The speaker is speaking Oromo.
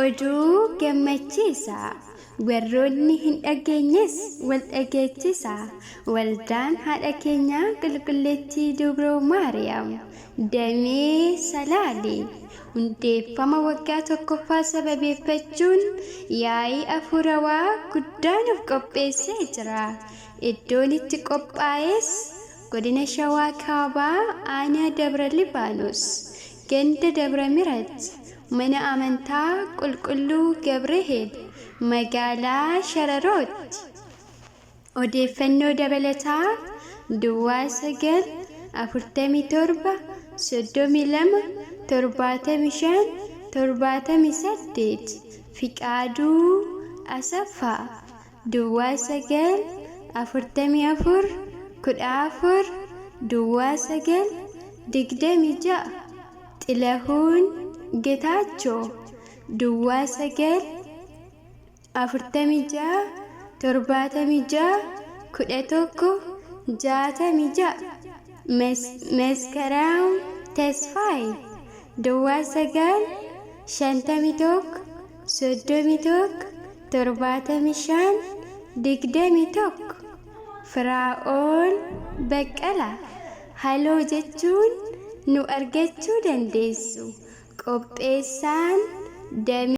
Oduu gammachiisa warroonni hin dhageenyes wal dhageechisa. Waldaan haadha keenya qulqulleettii Dubroo Maariyaam damee Salaalee hundeeffama waggaa tokkoffaa sababeeffachuun yaa'ii afuurawaa guddaa nuuf qopheessee jira. Iddoon itti qophaa'es godina Shawaa Kaabaa aanaa Dabra Libaanos ganda Dabra Mirat mana amantaa qulqulluu Gabreheel magaalaa Shararooti. Odeeffannoo dabalataa Duwwaa 947 32 75 78 Fiqaaduu Asaffaa Duwwaa 944 14 Duwwaa 9 26 Xilahuun Getaachoo Duwwaa 9 46 76 11 66 Maskaraam Tesfaayee Duwwaa 9 51 31 75 21 Firaa'ol Baqqalaa Haloo jechuun nu argachuu dandeessu. Qopheessaan